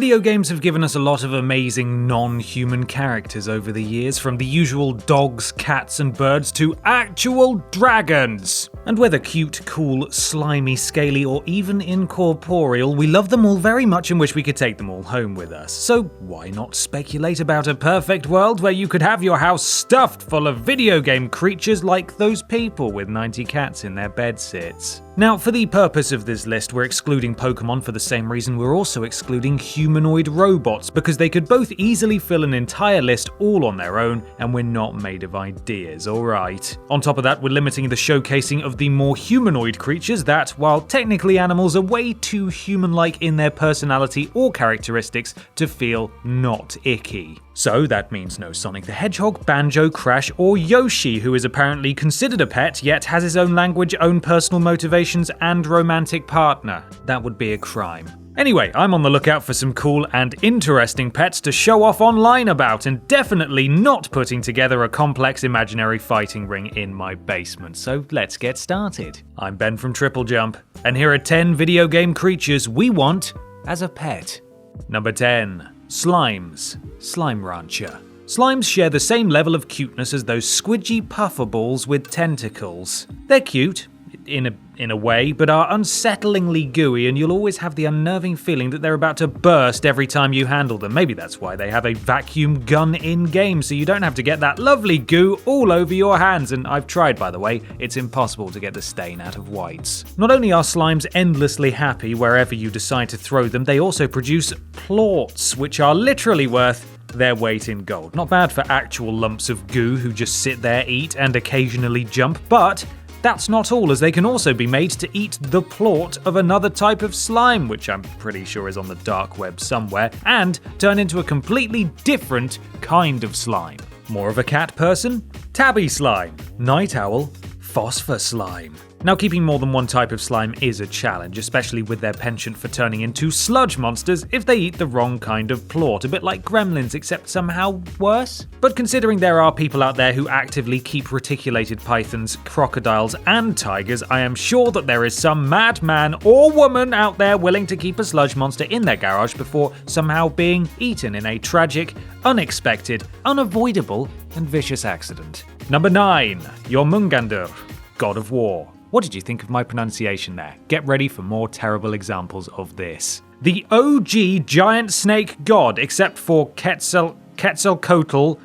Video games have given us a lot of amazing non-human characters over the years, from the usual dogs, cats and birds to actual dragons. And whether cute, cool, slimy, scaly or even incorporeal, we love them all very much and wish we could take them all home with us. So why not speculate about a perfect world where you could have your house stuffed full of video game creatures like those people with 90 cats in their bedsits? Now, for the purpose of this list, we're excluding Pokemon for the same reason we're also excluding humanoid robots, because they could both easily fill an entire list all on their own, and we're not made of ideas, alright? On top of that, we're limiting the showcasing of the more humanoid creatures that, while technically animals, are way too human-like in their personality or characteristics to feel not icky. So that means no Sonic the Hedgehog, Banjo, Crash, or Yoshi, who is apparently considered a pet, yet has his own language, own personal motivations, and romantic partner. That would be a crime. Anyway, I'm on the lookout for some cool and interesting pets to show off online about, and definitely not putting together a complex imaginary fighting ring in my basement, so let's get started. I'm Ben from TripleJump, and here are 10 video game creatures we want as a pet. Number 10. Slimes. Slime Rancher. Slimes share the same level of cuteness as those squidgy puffer balls with tentacles. They're cute, in a way, but are unsettlingly gooey, and you'll always have the unnerving feeling that they're about to burst every time you handle them. Maybe that's why they have a vacuum gun in-game, so you don't have to get that lovely goo all over your hands, and I've tried, by the way, it's impossible to get the stain out of whites. Not only are slimes endlessly happy wherever you decide to throw them, they also produce plorts, which are literally worth their weight in gold. Not bad for actual lumps of goo who just sit there, eat, and occasionally jump, but that's not all, as they can also be made to eat the plort of another type of slime, which I'm pretty sure is on the dark web somewhere, and turn into a completely different kind of slime. More of a cat person? Tabby slime. Night owl? Phosphor slime. Now, keeping more than one type of slime is a challenge, especially with their penchant for turning into sludge monsters if they eat the wrong kind of plort, a bit like gremlins except somehow worse. But considering there are people out there who actively keep reticulated pythons, crocodiles and tigers, I am sure that there is some madman or woman out there willing to keep a sludge monster in their garage before somehow being eaten in a tragic, unexpected, unavoidable and vicious accident. Number 9. JOMUNGANDR, God of War. What did you think of my pronunciation there? Get ready for more terrible examples of this. The OG giant snake god, except for Quetzalcoatl,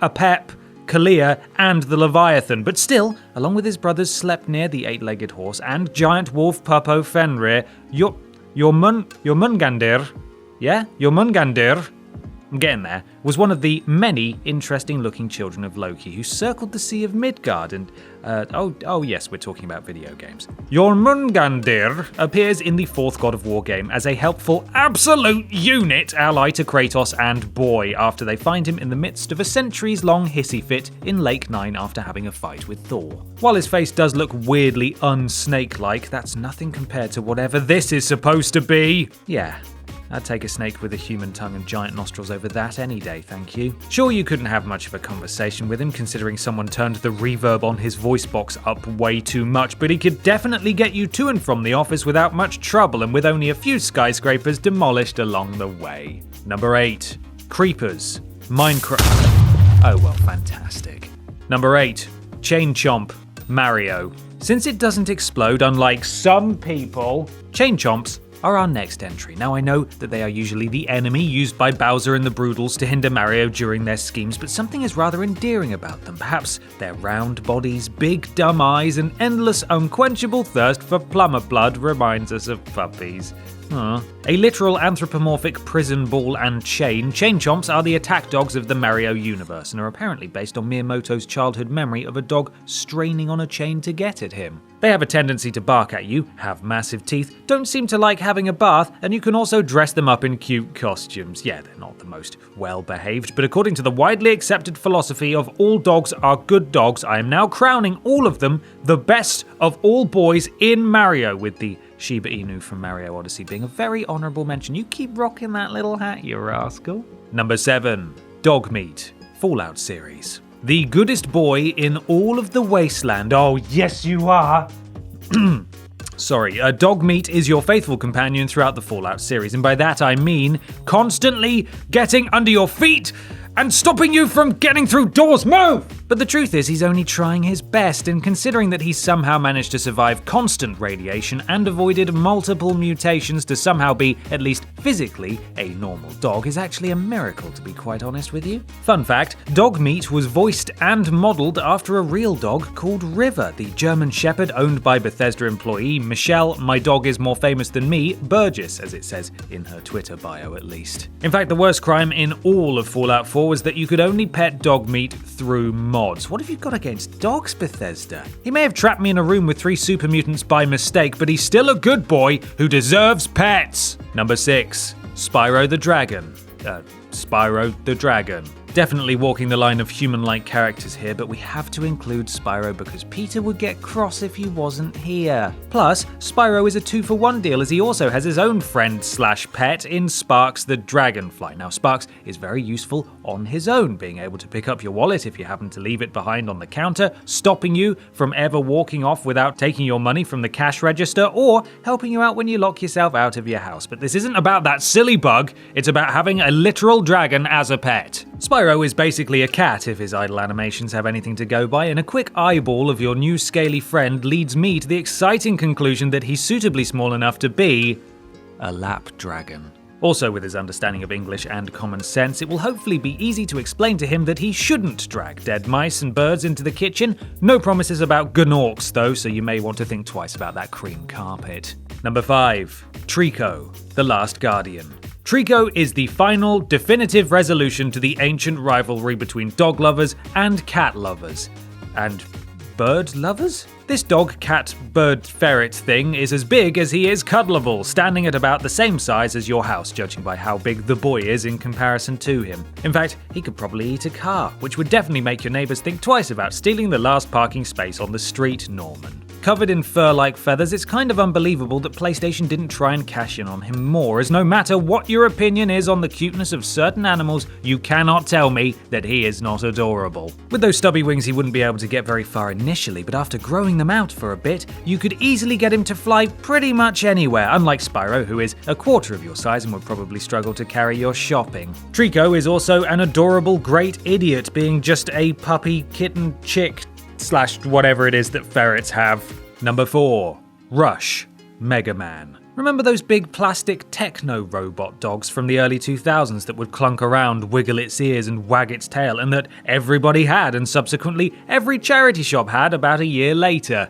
Apep, Kalia, and the Leviathan, but still, along with his brothers Sleipnir, the eight-legged horse, and giant wolf Puppo Fenrir, JOMUNGANDR, JOMUNGANDR, I'm getting there, was one of the many interesting-looking children of Loki who circled the Sea of Midgard and, yes, we're talking about video games. JOMUNGANDR appears in the 4th God of War game as a helpful absolute unit ally to Kratos and Boy after they find him in the midst of a centuries-long hissy fit in Lake 9 after having a fight with Thor. While his face does look weirdly unsnake-like, that's nothing compared to whatever this is supposed to be. Yeah. I'd take a snake with a human tongue and giant nostrils over that any day, thank you. Sure, you couldn't have much of a conversation with him, considering someone turned the reverb on his voice box up way too much, but he could definitely get you to and from the office without much trouble and with only a few skyscrapers demolished along the way. Number 8. Creepers. Minecraft. Oh well, fantastic. Number 8. Chain Chomp. Mario. Since it doesn't explode, unlike some people, Chain Chomps are our next entry. Now, I know that they are usually the enemy used by Bowser and the Broodals to hinder Mario during their schemes, but something is rather endearing about them. Perhaps their round bodies, big dumb eyes, and endless unquenchable thirst for plumber blood reminds us of puppies. A literal anthropomorphic prison ball and chain, Chain Chomps are the attack dogs of the Mario universe and are apparently based on Miyamoto's childhood memory of a dog straining on a chain to get at him. They have a tendency to bark at you, have massive teeth, don't seem to like having a bath, and you can also dress them up in cute costumes. Yeah, they're not the most well-behaved, but according to the widely accepted philosophy of all dogs are good dogs, I am now crowning all of them the best of all boys in Mario, with the Shiba Inu from Mario Odyssey being a very honourable mention. You keep rocking that little hat, you rascal. Number 7. Dogmeat. Fallout series. The goodest boy in all of the wasteland. Oh, yes you are. Sorry, Dogmeat is your faithful companion throughout the Fallout series, and by that I mean constantly getting under your feet and stopping you from getting through doors. Move! But the truth is, he's only trying his best, and considering that he's somehow managed to survive constant radiation and avoided multiple mutations to somehow be, at least physically, a normal dog is actually a miracle, to be quite honest with you. Fun fact, Dogmeat was voiced and modelled after a real dog called River, the German Shepherd owned by Bethesda employee Michelle, my dog is more famous than me, Burgess, as it says in her Twitter bio at least. In fact, the worst crime in all of Fallout 4 was that you could only pet Dogmeat through mods. What have you got against dogs, Bethesda? He may have trapped me in a room with 3 super mutants by mistake, but he's still a good boy who deserves pets. Number 6. Spyro the Dragon. Spyro the Dragon. Definitely walking the line of human-like characters here, but we have to include Spyro because Peter would get cross if he wasn't here. Plus, Spyro is a 2-for-1 deal as he also has his own friend/pet in Sparks the Dragonfly. Now, Sparks is very useful on his own, being able to pick up your wallet if you happen to leave it behind on the counter, stopping you from ever walking off without taking your money from the cash register, or helping you out when you lock yourself out of your house. But this isn't about that silly bug, it's about having a literal dragon as a pet. Spyro is basically a cat if his idle animations have anything to go by, and a quick eyeball of your new scaly friend leads me to the exciting conclusion that he's suitably small enough to be a lap dragon. Also, with his understanding of English and common sense, it will hopefully be easy to explain to him that he shouldn't drag dead mice and birds into the kitchen. No promises about gnorcs though, so you may want to think twice about that cream carpet. Number 5. Trico, the Last Guardian. Trico is the final, definitive resolution to the ancient rivalry between dog lovers and cat lovers. And bird lovers? This dog, cat, bird, ferret thing is as big as he is cuddleable, standing at about the same size as your house, judging by how big the boy is in comparison to him. In fact, he could probably eat a car, which would definitely make your neighbours think twice about stealing the last parking space on the street, Norman. Covered in fur-like feathers, it's kind of unbelievable that PlayStation didn't try and cash in on him more, as no matter what your opinion is on the cuteness of certain animals, you cannot tell me that he is not adorable. With those stubby wings, he wouldn't be able to get very far initially, but after growing them out for a bit, you could easily get him to fly pretty much anywhere, unlike Spyro, who is a quarter of your size and would probably struggle to carry your shopping. Trico is also an adorable great idiot, being just a puppy kitten chick / whatever it is that ferrets have. Number 4. Rush, Mega Man. Remember those big plastic techno-robot dogs from the early 2000s that would clunk around, wiggle its ears and wag its tail, and that everybody had and subsequently every charity shop had about a year later?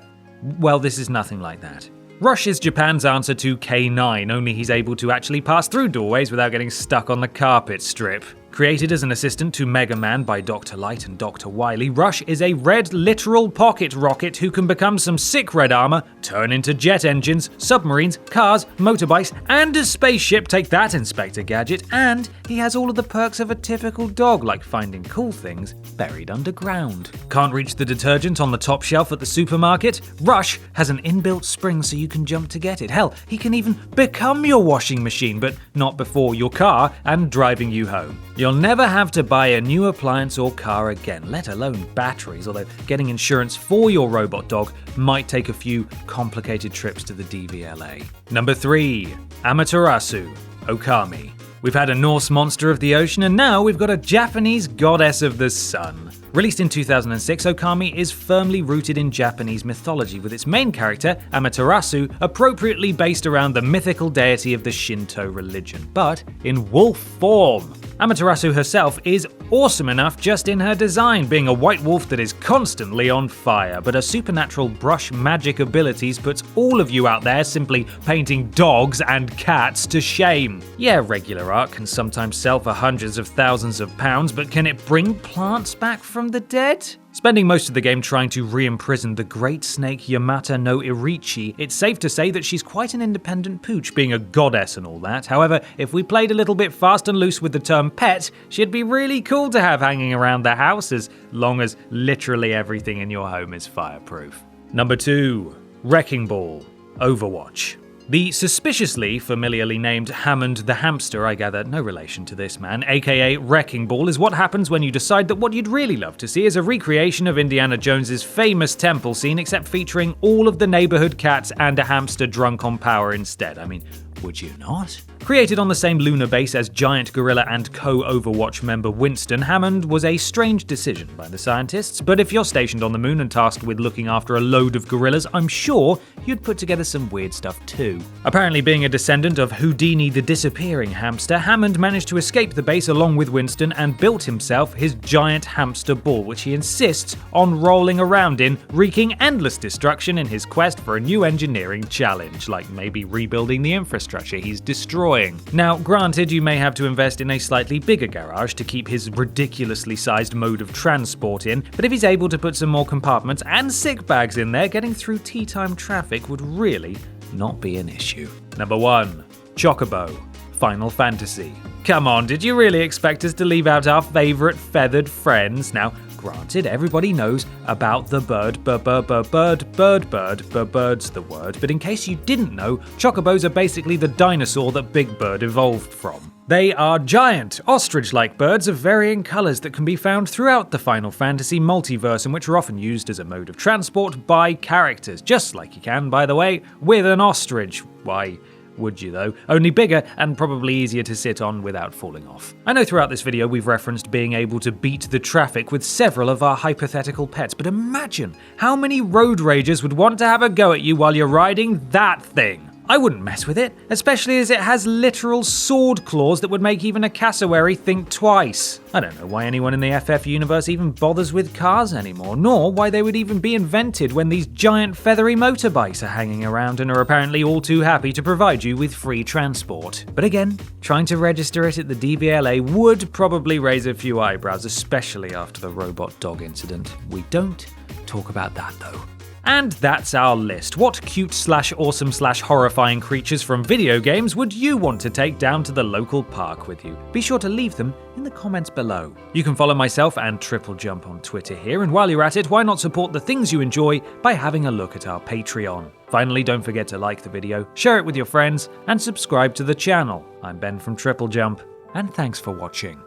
Well, this is nothing like that. Rush is Japan's answer to K9, only he's able to actually pass through doorways without getting stuck on the carpet strip. Created as an assistant to Mega Man by Dr. Light and Dr. Wily, Rush is a red literal pocket rocket who can become some sick red armor, turn into jet engines, submarines, cars, motorbikes, and a spaceship, take that, Inspector Gadget, and he has all of the perks of a typical dog, like finding cool things buried underground. Can't reach the detergent on the top shelf at the supermarket? Rush has an inbuilt spring so you can jump to get it. Hell, he can even become your washing machine, but not before your car and driving you home. You'll never have to buy a new appliance or car again, let alone batteries, although getting insurance for your robot dog might take a few complicated trips to the DVLA. Number 3. Amaterasu, Okami. We've had a Norse monster of the ocean, and now we've got a Japanese goddess of the sun. Released in 2006, Okami is firmly rooted in Japanese mythology, with its main character, Amaterasu, appropriately based around the mythical deity of the Shinto religion, but in wolf form. Amaterasu herself is awesome enough just in her design, being a white wolf that is constantly on fire, but her supernatural brush magic abilities puts all of you out there simply painting dogs and cats to shame. Yeah, regular art can sometimes sell for hundreds of thousands of pounds, but can it bring plants back from the dead? Spending most of the game trying to re-imprison the great snake Yamata no Irichi, it's safe to say that she's quite an independent pooch, being a goddess and all that. However, if we played a little bit fast and loose with the term pet, she'd be really cool to have hanging around the house as long as literally everything in your home is fireproof. Number 2. Wrecking Ball, Overwatch. The suspiciously familiarly named Hammond the Hamster, I gather no relation to this man, aka Wrecking Ball, is what happens when you decide that what you'd really love to see is a recreation of Indiana Jones's famous temple scene, except featuring all of the neighborhood cats and a hamster drunk on power instead. I mean, would you not? Created on the same lunar base as giant gorilla and co-Overwatch member Winston, Hammond was a strange decision by the scientists, but if you're stationed on the moon and tasked with looking after a load of gorillas, I'm sure you'd put together some weird stuff too. Apparently being a descendant of Houdini the disappearing hamster, Hammond managed to escape the base along with Winston and built himself his giant hamster ball, which he insists on rolling around in, wreaking endless destruction in his quest for a new engineering challenge, like maybe rebuilding the infrastructure he's destroying. Now, granted, you may have to invest in a slightly bigger garage to keep his ridiculously sized mode of transport in, but if he's able to put some more compartments and sick bags in there, getting through tea time traffic would really not be an issue. Number 1. Chocobo. Final Fantasy. Come on, did you really expect us to leave out our favourite feathered friends? Now, granted, everybody knows about the bird's the word, but in case you didn't know, chocobos are basically the dinosaur that Big Bird evolved from. They are giant, ostrich-like birds of varying colours that can be found throughout the Final Fantasy multiverse, and which are often used as a mode of transport by characters, just like you can, by the way, with an ostrich. Why would you though? Only bigger and probably easier to sit on without falling off. I know throughout this video we've referenced being able to beat the traffic with several of our hypothetical pets, but imagine how many road ragers would want to have a go at you while you're riding that thing. I wouldn't mess with it, especially as it has literal sword claws that would make even a cassowary think twice. I don't know why anyone in the FF universe even bothers with cars anymore, nor why they would even be invented when these giant feathery motorbikes are hanging around and are apparently all too happy to provide you with free transport. But again, trying to register it at the DVLA would probably raise a few eyebrows, especially after the robot dog incident. We don't talk about that though. And that's our list. What cute/awesome/horrifying creatures from video games would you want to take down to the local park with you? Be sure to leave them in the comments below. You can follow myself and TripleJump on Twitter here, and while you're at it, why not support the things you enjoy by having a look at our Patreon. Finally, don't forget to like the video, share it with your friends, and subscribe to the channel. I'm Ben from TripleJump, and thanks for watching.